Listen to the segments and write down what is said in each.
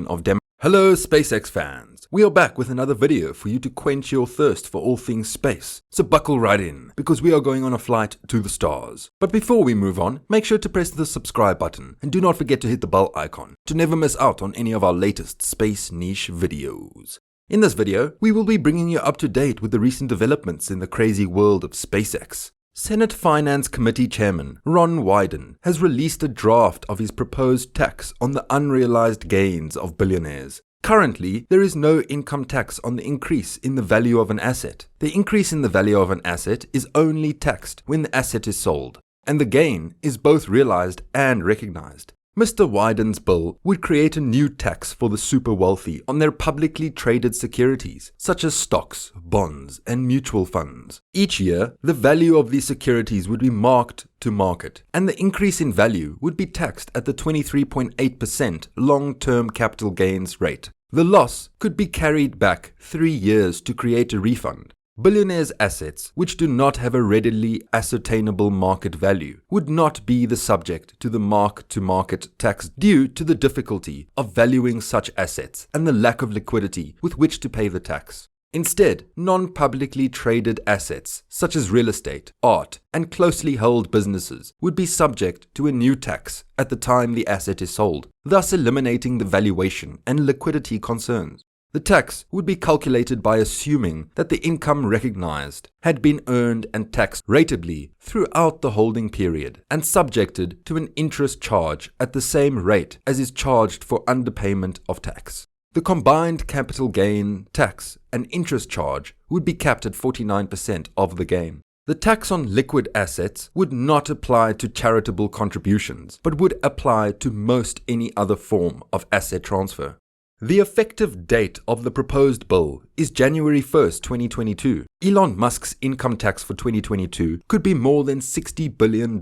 of Dem. Hello SpaceX fans, we are back with another video for you to quench your thirst for all things space. So buckle right in, because we are going on a flight to the stars. But before we move on, make sure to press the subscribe button and do not forget to hit the bell icon to never miss out on any of our latest space niche videos. In this video, we will be bringing you up to date with the recent developments in the crazy world of SpaceX. Senate Finance Committee Chairman Ron Wyden has released a draft of his proposed tax on the unrealized gains of billionaires. Currently, there is no income tax on the increase in the value of an asset. The increase in the value of an asset is only taxed when the asset is sold, and the gain is both realized and recognized. Mr. Wyden's bill would create a new tax for the super wealthy on their publicly traded securities, such as stocks, bonds, and mutual funds. Each year, the value of these securities would be marked to market, and the increase in value would be taxed at the 23.8% long-term capital gains rate. The loss could be carried back 3 years to create a refund. Billionaires' assets, which do not have a readily ascertainable market value, would not be the subject to the mark-to-market tax due to the difficulty of valuing such assets and the lack of liquidity with which to pay the tax. Instead, non-publicly traded assets, such as real estate, art, and closely held businesses, would be subject to a new tax at the time the asset is sold, thus eliminating the valuation and liquidity concerns. The tax would be calculated by assuming that the income recognized had been earned and taxed ratably throughout the holding period and subjected to an interest charge at the same rate as is charged for underpayment of tax. The combined capital gain tax and interest charge would be capped at 49% of the gain. The tax on liquid assets would not apply to charitable contributions, but would apply to most any other form of asset transfer. The effective date of the proposed bill is January 1st, 2022. Elon Musk's income tax for 2022 could be more than $60 billion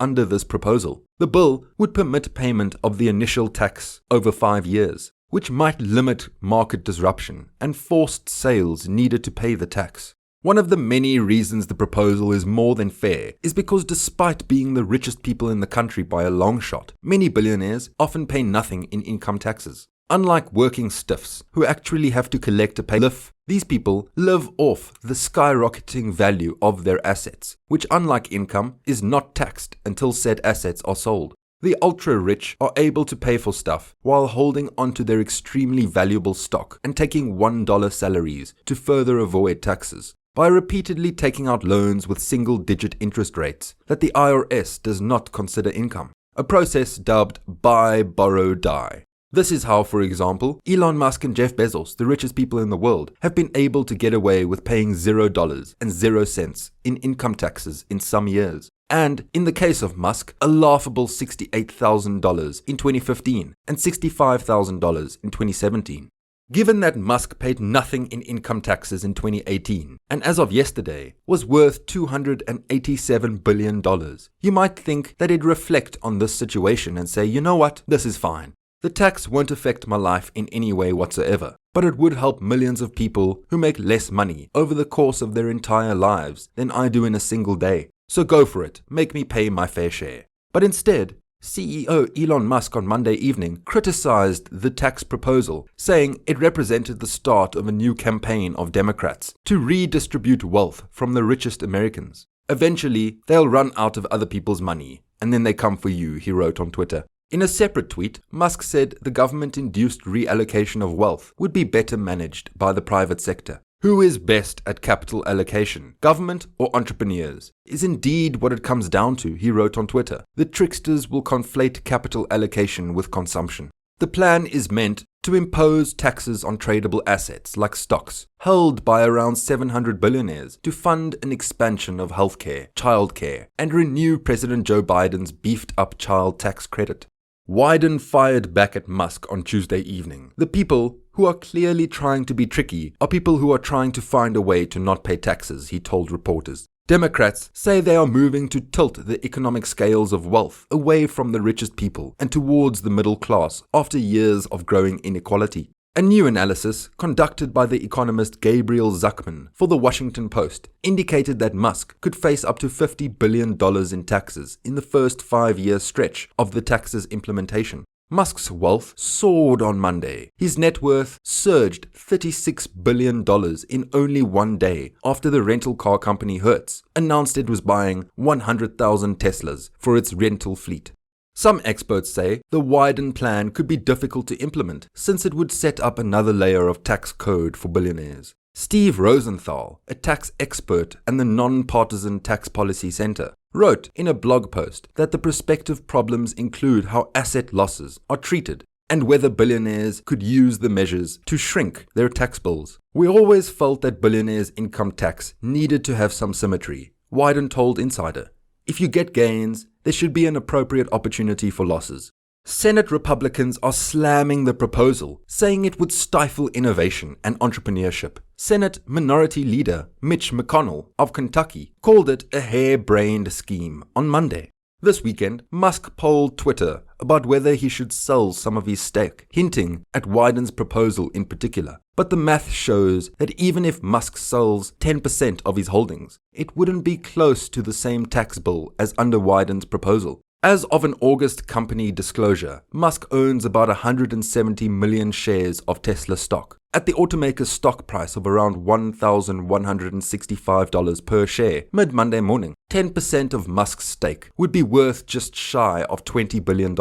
under this proposal. The bill would permit payment of the initial tax over 5 years, which might limit market disruption and forced sales needed to pay the tax. One of the many reasons the proposal is more than fair is because despite being the richest people in the country by a long shot, many billionaires often pay nothing in income taxes. Unlike working stiffs who actually have to collect a pay-lift, these people live off the skyrocketing value of their assets, which unlike income is not taxed until said assets are sold. The ultra-rich are able to pay for stuff while holding onto their extremely valuable stock and taking $1 salaries to further avoid taxes, by repeatedly taking out loans with single-digit interest rates that the IRS does not consider income, a process dubbed buy, borrow, die. This is how, for example, Elon Musk and Jeff Bezos, the richest people in the world, have been able to get away with paying $0 and 0 cents in income taxes in some years. And, in the case of Musk, a laughable $68,000 in 2015 and $65,000 in 2017. Given that Musk paid nothing in income taxes in 2018, and as of yesterday was worth $287 billion, you might think that he'd reflect on this situation and say, you know what, this is fine. The tax won't affect my life in any way whatsoever, but it would help millions of people who make less money over the course of their entire lives than I do in a single day. So go for it, make me pay my fair share. But instead, CEO Elon Musk on Monday evening criticized the tax proposal, saying it represented the start of a new campaign of Democrats to redistribute wealth from the richest Americans. Eventually, they'll run out of other people's money, and then they come for you, he wrote on Twitter. In a separate tweet, Musk said the government-induced reallocation of wealth would be better managed by the private sector. Who is best at capital allocation, government or entrepreneurs? Is indeed what it comes down to, he wrote on Twitter. The tricksters will conflate capital allocation with consumption. The plan is meant to impose taxes on tradable assets like stocks, held by around 700 billionaires, to fund an expansion of healthcare, childcare, and renew President Joe Biden's beefed-up child tax credit. Wyden fired back at Musk on Tuesday evening. The people who are clearly trying to be tricky are people who are trying to find a way to not pay taxes, he told reporters. Democrats say they are moving to tilt the economic scales of wealth away from the richest people and towards the middle class after years of growing inequality. A new analysis conducted by the economist Gabriel Zucman for the Washington Post indicated that Musk could face up to $50 billion in taxes in the first 5-year stretch of the taxes implementation. Musk's wealth soared on Monday. His net worth surged $36 billion in only one day after the rental car company Hertz announced it was buying 100,000 Teslas for its rental fleet. Some experts say the Wyden plan could be difficult to implement since it would set up another layer of tax code for billionaires. Steve Rosenthal, a tax expert and the Non-Partisan Tax Policy Center, wrote in a blog post that the prospective problems include how asset losses are treated and whether billionaires could use the measures to shrink their tax bills. We always felt that billionaires' income tax needed to have some symmetry, Wyden told Insider. If you get gains, there should be an appropriate opportunity for losses. Senate Republicans are slamming the proposal, saying it would stifle innovation and entrepreneurship. Senate Minority Leader Mitch McConnell of Kentucky called it a harebrained scheme on Monday. This weekend, Musk polled Twitter about whether he should sell some of his stake, hinting at Wyden's proposal in particular. But the math shows that even if Musk sells 10% of his holdings, it wouldn't be close to the same tax bill as under Wyden's proposal. As of an August company disclosure, Musk owns about 170 million shares of Tesla stock. At the automaker's stock price of around $1,165 per share mid-Monday morning, 10% of Musk's stake would be worth just shy of $20 billion.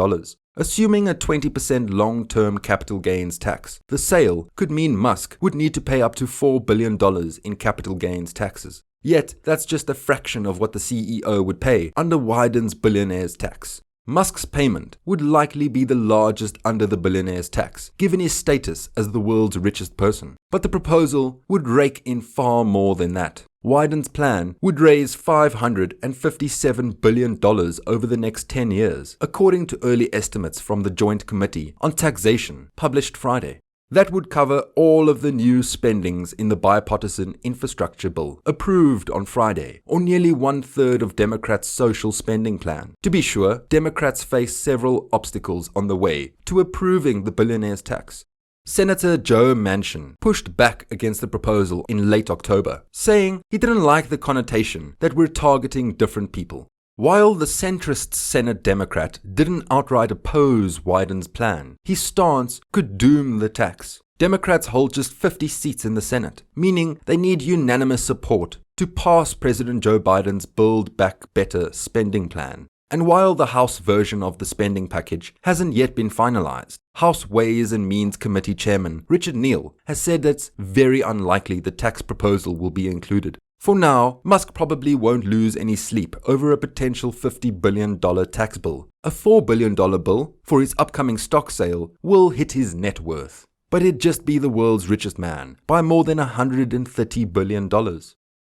Assuming a 20% long-term capital gains tax, the sale could mean Musk would need to pay up to $4 billion in capital gains taxes. Yet, that's just a fraction of what the CEO would pay under Wyden's billionaire's tax. Musk's payment would likely be the largest under the billionaire's tax, given his status as the world's richest person. But the proposal would rake in far more than that. Wyden's plan would raise $557 billion over the next 10 years, according to early estimates from the Joint Committee on Taxation, published Friday. That would cover all of the new spendings in the bipartisan infrastructure bill approved on Friday, or nearly 1/3 of Democrats' social spending plan. To be sure, Democrats face several obstacles on the way to approving the billionaire's tax. Senator Joe Manchin pushed back against the proposal in late October, saying he didn't like the connotation that we're targeting different people. While the centrist Senate Democrat didn't outright oppose Wyden's plan, his stance could doom the tax. Democrats hold just 50 seats in the Senate, meaning they need unanimous support to pass President Joe Biden's Build Back Better spending plan. And while the House version of the spending package hasn't yet been finalized, House Ways and Means Committee Chairman Richard Neal has said that it's very unlikely the tax proposal will be included. For now, Musk probably won't lose any sleep over a potential $50 billion tax bill. A $4 billion bill for his upcoming stock sale will hit his net worth. But he'd just be the world's richest man by more than $130 billion.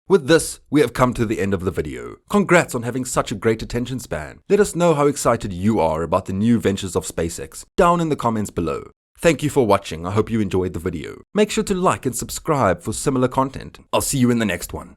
With this, we have come to the end of the video. Congrats on having such a great attention span. Let us know how excited you are about the new ventures of SpaceX down in the comments below. Thank you for watching. I hope you enjoyed the video. Make sure to like and subscribe for similar content. I'll see you in the next one.